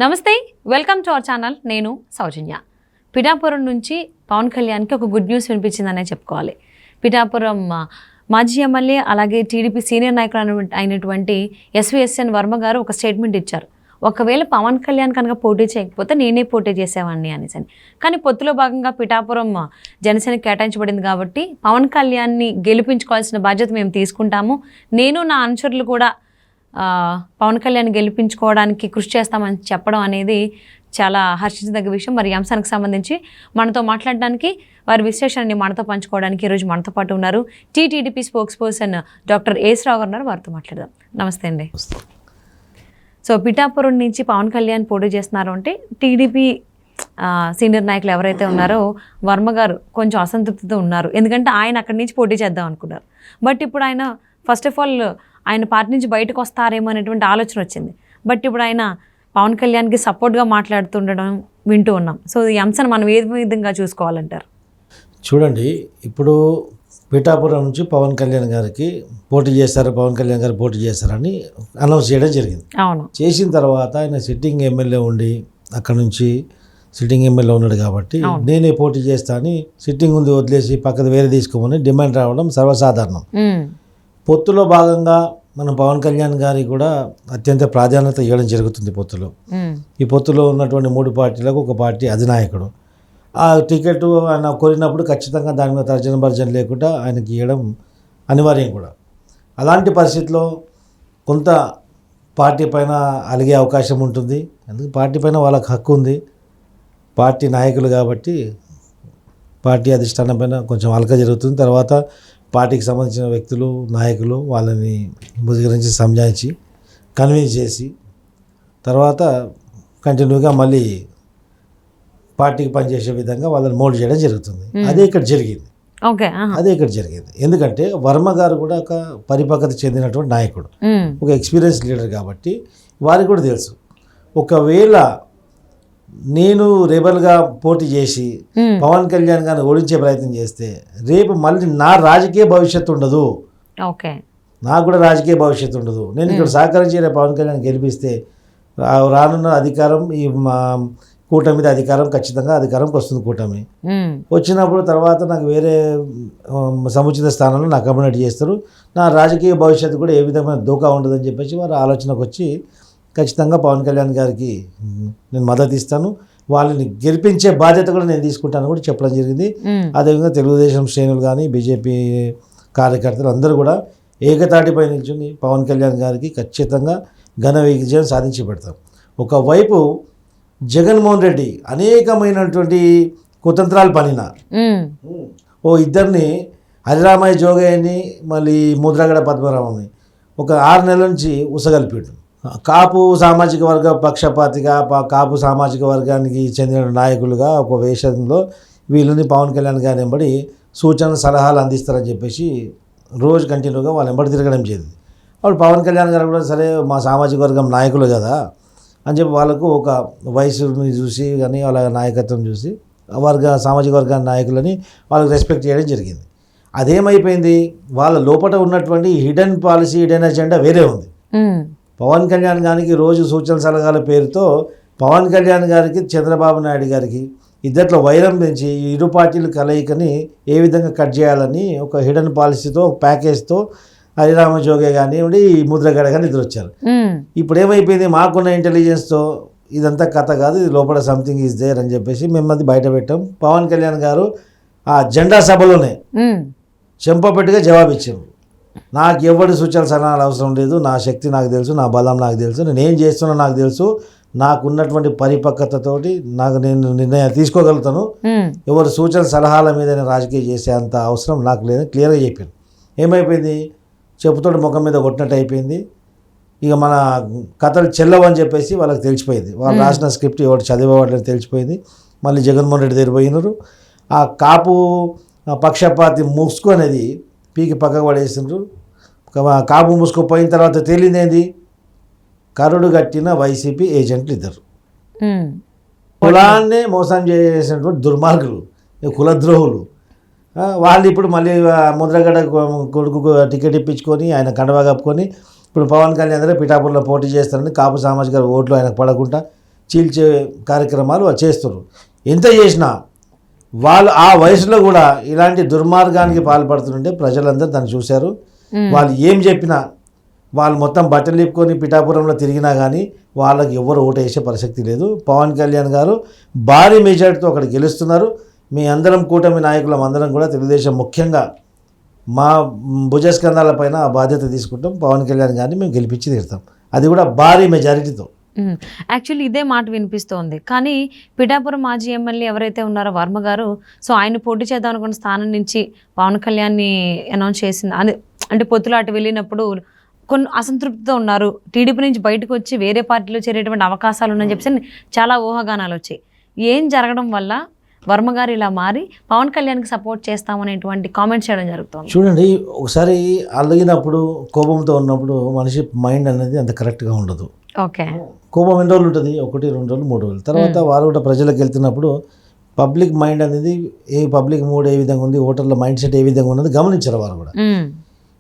నమస్తే, welcome to our channel. నేను సౌజన్య. పిఠాపురం నుంచి పవన్ కళ్యాణ్కి ఒక గుడ్ న్యూస్ వినిపించిందనే చెప్పుకోవాలి. పిఠాపురం మాజీ ఎమ్మెల్యే అలాగే టీడీపీ సీనియర్ నాయకుడు అయినటువంటి ఎస్విఎస్ఎన్ వర్మ గారు ఒక స్టేట్మెంట్ ఇచ్చారు. ఒకవేళ పవన్ కళ్యాణ్ కనుక పోటీ చేయకపోతే నేనే పోటీ చేసేవాడిని అనేసి. కానీ పొత్తులో భాగంగా పిఠాపురం జనసేనకి కేటాయించబడింది కాబట్టి పవన్ కళ్యాణ్ని గెలిపించుకోవాల్సిన బాధ్యత మేము తీసుకుంటాము. నేను నా అనుచరులు కూడా పవన్ కళ్యాణ్ గెలిపించుకోవడానికి కృషి చేస్తామని చెప్పడం అనేది చాలా హర్షించదగ్గ విషయం. మరి ఈ అంశానికి సంబంధించి మనతో మాట్లాడడానికి, వారి విశ్లేషణని మనతో పంచుకోవడానికి ఈరోజు మనతో పాటు ఉన్నారు టీటీడీపీ స్పోక్స్ పర్సన్ డాక్టర్ ఏస్ రావు గారు ఉన్నారు. వారితో మాట్లాడదాం. నమస్తే అండి. సో పిఠాపురం నుంచి పవన్ కళ్యాణ్ పోటీ చేస్తున్నారు అంటే టీడీపీ సీనియర్ నాయకులు ఎవరైతే ఉన్నారో వర్మ గారు కొంచెం అసంతృప్తితో ఉన్నారు. ఎందుకంటే ఆయన అక్కడి నుంచి పోటీ చేద్దాం అనుకున్నారు. బట్ ఇప్పుడు ఆయన ఫస్ట్ ఆఫ్ ఆల్ ఆయన పార్టీ నుంచి బయటకు వస్తారేమో అనేటువంటి ఆలోచన వచ్చింది. బట్ ఇప్పుడు ఆయన పవన్ కళ్యాణ్కి సపోర్ట్గా మాట్లాడుతుండడం వింటూ ఉన్నాం. సో ఈ అంశాన్ని మనం ఏ విధంగా చూసుకోవాలంటారు? చూడండి, ఇప్పుడు పిఠాపురం నుంచి పవన్ కళ్యాణ్ గారికి పోటీ చేస్తారు, పవన్ కళ్యాణ్ గారు పోటీ చేస్తారని అనౌన్స్ చేయడం జరిగింది. అవును. చేసిన తర్వాత ఆయన సిట్టింగ్ ఎమ్మెల్యే ఉండి అక్కడ నుంచి సిట్టింగ్ ఎమ్మెల్యే ఉన్నాడు కాబట్టి నేనే పోటీ చేస్తా అని సిట్టింగ్ ఉంది వదిలేసి పక్కన వేరే తీసుకోమని డిమాండ్ రావడం సర్వసాధారణం. పొత్తులో భాగంగా మనం పవన్ కళ్యాణ్ గారికి కూడా అత్యంత ప్రాధాన్యత ఇవ్వడం జరుగుతుంది పొత్తులో. ఈ పొత్తులో ఉన్నటువంటి 3 పార్టీలకు ఒక పార్టీ అధినాయకుడు. ఆ టికెట్ ఆయన కోరినప్పుడు ఖచ్చితంగా దాని మీద తర్జన భర్జన లేకుండా ఆయనకి ఇవ్వడం అనివార్యం కూడా. అలాంటి పరిస్థితిలో కొంత పార్టీ పైన అలిగే అవకాశం ఉంటుంది. అందుకే పార్టీ పైన వాళ్ళకి హక్కు ఉంది. పార్టీ నాయకులు కాబట్టి పార్టీ అధిష్టానం పైన కొంచెం అలక జరుగుతుంది. తర్వాత పార్టీకి సంబంధించిన వ్యక్తులు, నాయకులు వాళ్ళని బుజ్జగించి సంజాయించి కన్విన్స్ చేసి తర్వాత కంటిన్యూగా మళ్ళీ పార్టీకి పనిచేసే విధంగా వాళ్ళని మోల్డ్ చేయడం జరుగుతుంది. అదే ఇక్కడ జరిగింది. అదే ఇక్కడ జరిగింది. ఎందుకంటే వర్మ గారు కూడా ఒక పరిపక్వత చెందినటువంటి నాయకుడు, ఒక ఎక్స్పీరియన్స్ లీడర్ కాబట్టి వారికి కూడా తెలుసు, ఒకవేళ నేను రెబల్గా పోటీ చేసి పవన్ కళ్యాణ్ గారిని ఓడించే ప్రయత్నం చేస్తే రేపు మళ్ళీ నా రాజకీయ భవిష్యత్తు ఉండదు, నాకు కూడా రాజకీయ భవిష్యత్తు ఉండదు. నేను ఇక్కడ సహకరించి పవన్ కళ్యాణ్ గెలిపిస్తే రానున్న అధికారం ఈ కూటమి మీద అధికారం ఖచ్చితంగా అధికారంకి వస్తుంది. కూటమి వచ్చినప్పుడు తర్వాత నాకు వేరే సముచిత స్థానంలో నాకు అకామిడేట్ చేస్తారు, నా రాజకీయ భవిష్యత్తు కూడా ఏ విధమైన దోకా ఉండదని చెప్పేసి వారు ఆలోచనకు వచ్చి ఖచ్చితంగా పవన్ కళ్యాణ్ గారికి నేను మద్దతు ఇస్తాను, వాళ్ళని గెలిపించే బాధ్యత కూడా నేను తీసుకుంటాను కూడా చెప్పడం జరిగింది. అదేవిధంగా తెలుగుదేశం శ్రేణులు కానీ బీజేపీ కార్యకర్తలు అందరూ కూడా ఏకతాటిపై నిల్చుని పవన్ కళ్యాణ్ గారికి ఖచ్చితంగా ఘన విజయం సాధించి పెడతాం. ఒకవైపు జగన్మోహన్ రెడ్డి అనేకమైనటువంటి కుతంత్రాలు పనిన ఓ ఇద్దరిని హరిరామయ్య జోగయ్యని మళ్ళీ ముద్రగడ పద్మరావుని ఒక 6 నెలల నుంచి ఉసగలిపాడు. కాపు సామాజిక వర్గ పక్షపాతిగా కాపు సామాజిక వర్గానికి చెందిన నాయకులుగా ఒక వేషంలో వీళ్ళని పవన్ కళ్యాణ్ గారు వెంబడి సూచనలు సలహాలు అందిస్తారని చెప్పేసి రోజు కంటిన్యూగా వాళ్ళు వెంబడి తిరగడం జరిగింది. అప్పుడు పవన్ కళ్యాణ్ గారు కూడా సరే మా సామాజిక వర్గం నాయకులు కదా అని చెప్పి వాళ్ళకు ఒక వయసుని చూసి కానీ వాళ్ళ నాయకత్వం చూసి సామాజిక వర్గ నాయకులని వాళ్ళకి రెస్పెక్ట్ చేయడం జరిగింది. అదేమైపోయింది, వాళ్ళ లోపల ఉన్నటువంటి హిడెన్ పాలసీ, హిడెన్ అజెండా వేరే ఉంది. పవన్ కళ్యాణ్ గారికి రోజు సూచన సలహాల పేరుతో పవన్ కళ్యాణ్ గారికి చంద్రబాబు నాయుడు గారికి ఇద్దట్లో వైరం పెంచి ఇరు పార్టీల కలయికని ఏ విధంగా కట్ చేయాలని ఒక హిడెన్ పాలసీతో ప్యాకేజ్తో హరిరామ జోగే కానివ్వండి ముద్రగడ కానీ ఇద్దరు వచ్చారు. ఇప్పుడు ఏమైపోయింది, మాకున్న ఇంటెలిజెన్స్తో ఇదంతా కథ కాదు, ఇది లోపల సంథింగ్ ఈజ్ దేర్ అని చెప్పేసి మేము అది బయట పెట్టాం. పవన్ కళ్యాణ్ గారు ఆ జెండా సభలోనే చెంపపెట్టుగా జవాబిచ్చారు, నాకు ఎవరి సూచనలు సలహాలు అవసరం లేదు, నా శక్తి నాకు తెలుసు, నా బలం నాకు తెలుసు, నేను ఏం చేస్తున్నా నాకు తెలుసు, నాకున్నటువంటి పరిపక్వతతోటి నేను నిర్ణయాలు తీసుకోగలుగుతాను, ఎవరి సూచన సలహాల మీద నేను రాజకీయం చేసే అంత అవసరం నాకు లేదని క్లియర్గా చెప్పాను. ఏమైపోయింది, చెప్పుతోటి ముఖం మీద కొట్టినట్టు అయిపోయింది. ఇక మన కథలు చెల్లవని చెప్పేసి వాళ్ళకి తెలిసిపోయింది, వాళ్ళు రాసిన స్క్రిప్ట్ ఎవరు చదివేవాళ్ళని తెలిసిపోయింది. మళ్ళీ జగన్మోహన్ రెడ్డి దగ్గర పోయినారు. ఆ కాపు పక్షపాతి ముసుగు అనేది పీకి పక్కకు పడేసిండ్రు. కాపు ముసుగు పోయిన తర్వాత తేలిందేంది, కరుడు కట్టిన వైసీపీ ఏజెంట్లు ఇద్దరు, కులాన్నే మోసం చేసినటువంటి దుర్మార్గులు, కులద్రోహులు. వాళ్ళు ఇప్పుడు మళ్ళీ ముద్రగడ కొడుకు టికెట్ ఇప్పించుకొని ఆయన కండవా కప్పుకొని ఇప్పుడు పవన్ కళ్యాణ్ పిఠాపురంలో పోటీ చేస్తారని కాపు సామాజిక ఓట్లు ఆయనకు పడకుండా చీల్చే కార్యక్రమాలు వాళ్ళు చేస్తున్నారు. ఎంత చేసినా వాళ్ళు ఆ వయసులో కూడా ఇలాంటి దుర్మార్గానికి పాల్పడుతుంటే ప్రజలందరూ దాన్ని చూశారు. వాళ్ళు ఏం చెప్పినా, వాళ్ళు మొత్తం బట్టలు ఇప్పుకొని పిఠాపురంలో తిరిగినా కానీ వాళ్ళకి ఎవరు ఓటు వేసే ప్రసక్తి లేదు. పవన్ కళ్యాణ్ గారు భారీ మెజార్టీతో అక్కడ గెలుస్తున్నారు. మీ అందరం కూటమి నాయకులం అందరం కూడా తెలుగుదేశం ముఖ్యంగా మా భుజస్కంధాల పైన ఆ బాధ్యత తీసుకుంటాం. పవన్ కళ్యాణ్ గారిని మేము గెలిపించి తీరుతాం, అది కూడా భారీ మెజారిటీతో. యాక్చువల్లీ ఇదే మాట వినిపిస్తోంది. కానీ పిఠాపురం మాజీ ఎమ్మెల్యే ఎవరైతే ఉన్నారో వర్మ గారు, సో ఆయన పోటీ చేద్దాం అనుకున్న స్థానం నుంచి పవన్ కళ్యాణ్ని అనౌన్స్ చేసింది. అంటే పొత్తులాట వెళ్ళినప్పుడు కొన్ని అసంతృప్తితో ఉన్నారు. టీడీపీ నుంచి బయటకు వచ్చి వేరే పార్టీలో చేరేటువంటి అవకాశాలు ఉన్నాయని చెప్పేసి చాలా ఊహాగానాలు వచ్చాయి. ఏం జరగడం వల్ల వర్మ గారు ఇలా మారి పవన్ కళ్యాణ్కి సపోర్ట్ చేస్తామనేటువంటి కామెంట్స్ చేయడం జరుగుతుంది? చూడండి, ఒకసారి అలిగినప్పుడు కోపంతో ఉన్నప్పుడు మనిషి మైండ్ అనేది అంత కరెక్ట్గా ఉండదు. ఓకే, కోపం ఎన్ని రోజులు ఉంటుంది? 1, 2 రోజులు, 3 రోజులు. తర్వాత వారు కూడా ప్రజలకు వెళ్తున్నప్పుడు పబ్లిక్ మైండ్ అనేది పబ్లిక్ మూడ్ ఏ విధంగా ఉంది, ఓటర్ల మైండ్ సెట్ ఏ విధంగా ఉన్నది గమనించారు వారు కూడా.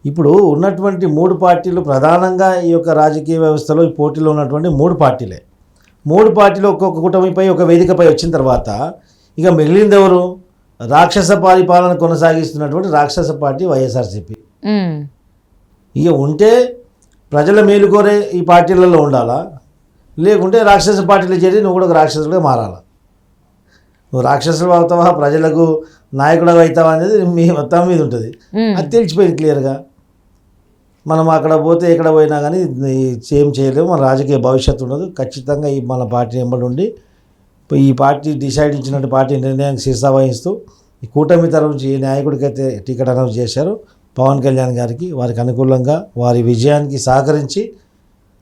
ఇప్పుడు ఉన్నటువంటి 3 పార్టీలు ప్రధానంగా ఈ యొక్క రాజకీయ వ్యవస్థలో ఈ పోటీలో ఉన్నటువంటి 3 పార్టీలే. 3 పార్టీలు ఒక్కొక్క కూటమిపై ఒక వేదికపై వచ్చిన తర్వాత ఇక మిగిలింది ఎవరు? రాక్షస పరిపాలన కొనసాగిస్తున్నటువంటి రాక్షస పార్టీ వైఎస్ఆర్సీపీ. ఇక ఉంటే ప్రజల మేలు కోరే ఈ పార్టీలలో ఉండాలా, లేకుంటే రాక్షస పార్టీలు చేరి నువ్వు కూడా ఒక రాక్షసులుగా మారాలా. నువ్వు రాక్షసులు అవుతావా, ప్రజలకు నాయకుడు అవుతావా అనేది మీ మొత్తం మీద ఉంటుంది. అది తెలిసిపోయింది క్లియర్గా. మనం అక్కడ పోతే ఎక్కడ పోయినా కానీ ఏం చేయలేము, మన రాజకీయ భవిష్యత్తు ఉండదు. ఖచ్చితంగా ఈ మన పార్టీ వెంబడి ఉండి ఈ పార్టీ డిసైడ్ ఇచ్చినట్టు పార్టీ నిర్ణయానికి శిరస వహిస్తూ ఈ కూటమి తరఫు నుంచి ఏ నాయకుడికైతే టికెట్ అనౌన్స్ చేశారో పవన్ కళ్యాణ్ గారికి, వారికి అనుకూలంగా వారి విజయానికి సహకరించి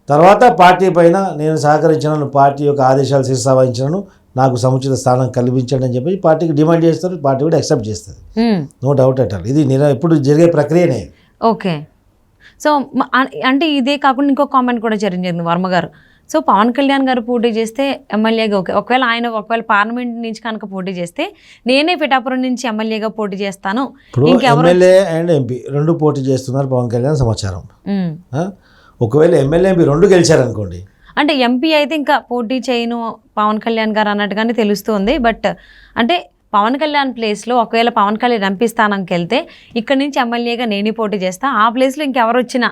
తర్వాత పార్టీ పైన నేను సహకరించినను, పార్టీ యొక్క ఆదేశాలు శిరస వహించినను, నాకు సముచిత స్థానం కల్పించండి అని చెప్పి పార్టీకి డిమాండ్ చేస్తారు. పార్టీ కూడా యాక్సెప్ట్ చేస్తుంది, నో డౌట్ అట్ ఆల్. ఇది ఎప్పుడు జరిగే ప్రక్రియనే. ఓకే, సో అంటే ఇదే కాకుండా ఇంకో కామెంట్ కూడా జరిగింది వర్మ గారు. సో పవన్ కళ్యాణ్ గారు పోటీ చేస్తే ఎమ్మెల్యేగా ఒకవేళ పార్లమెంట్ నుంచి కనుక పోటీ చేస్తే నేనే పిఠాపురం నుంచి ఎమ్మెల్యేగా పోటీ చేస్తాను. ఎమ్మెల్యే అండ్ ఎంపీ 2 పోటీ చేస్తున్నారు పవన్ కళ్యాణ్ సమాచారం. ఒకవేళ ఎమ్మెల్యే ఎంపీ 2 గెలిచారనుకోండి, అంటే ఎంపీ అయితే ఇంకా పోటీ చేయను పవన్ కళ్యాణ్ గారు అన్నట్టుగానే తెలుస్తుంది. బట్ అంటే పవన్ కళ్యాణ్ ప్లేస్లో ఒకవేళ పవన్ కళ్యాణ్ ఎంపీ స్థానానికి వెళ్తే ఇక్కడ నుంచి ఎమ్మెల్యేగా నేనే పోటీ చేస్తా, ఆ ప్లేస్లో ఇంకెవరు వచ్చినా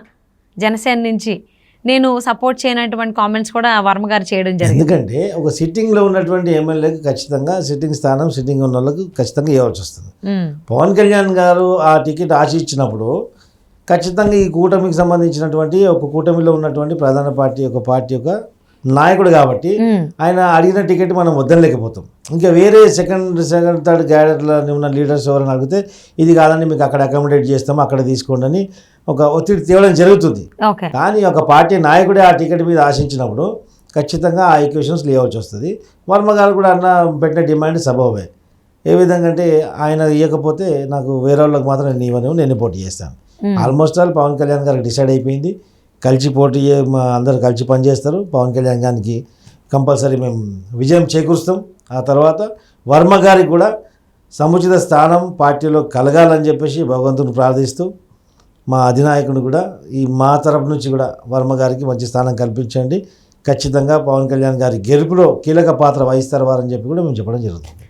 జనసేన నుంచి నేను సపోర్ట్ చేయనటువంటి కామెంట్స్ కూడా వర్మ గారు చేయడం జరిగింది. ఎందుకంటే ఒక సిట్టింగ్లో ఉన్నటువంటి ఎమ్మెల్యేకి ఖచ్చితంగా సిట్టింగ్ స్థానం సిట్టింగ్ ఉన్న వాళ్ళకి ఖచ్చితంగా ఇవ్వాల్సి వస్తుంది. పవన్ కళ్యాణ్ గారు ఆ టికెట్ ఆశించినప్పుడు ఖచ్చితంగా ఈ కూటమికి సంబంధించినటువంటి ఒక కూటమిలో ఉన్నటువంటి ప్రధాన పార్టీ యొక్క నాయకుడు కాబట్టి ఆయన అడిగిన టికెట్ మనం వద్దలేకపోతాం. ఇంకా వేరే సెకండ్, థర్డ్ క్యాడర్లో ఉన్న లీడర్స్ ఎవరైనా అడిగితే ఇది కాదని మీకు అక్కడ అకామిడేట్ చేస్తాము, అక్కడ తీసుకోండి అని ఒక ఒత్తిడి తేవడం జరుగుతుంది. కానీ ఒక పార్టీ నాయకుడే ఆ టికెట్ మీద ఆశించినప్పుడు ఖచ్చితంగా ఆ ఈక్వేషన్స్ లేవచ్చి వస్తుంది. వర్మ గారు కూడా పెట్టిన డిమాండ్ సబబే. ఏ విధంగా అంటే ఆయన ఇవ్వకపోతే నాకు వేరే వాళ్ళకి మాత్రం నేను ఇవ్వను, నేను పోటీ చేస్తాను. ఆల్మోస్ట్ ఆల్ పవన్ కళ్యాణ్ గారికి డిసైడ్ అయిపోయింది. కలిసి పోటీ అందరూ కలిసి పనిచేస్తారు. పవన్ కళ్యాణ్ గారికి కంపల్సరీ మేము విజయం చేకూరుస్తాం. ఆ తర్వాత వర్మ గారికి కూడా సముచిత స్థానం పార్టీలో కలగాలని చెప్పేసి భగవంతుని ప్రార్థిస్తూ మా అధినాయకుడు కూడా మా తరపు నుంచి కూడా వర్మ గారికి మంచి స్థానం కల్పించండి, ఖచ్చితంగా పవన్ కళ్యాణ్ గారి గెలుపులో కీలక పాత్ర వహిస్తారు వారని చెప్పి కూడా మేము చెప్పడం జరుగుతుంది.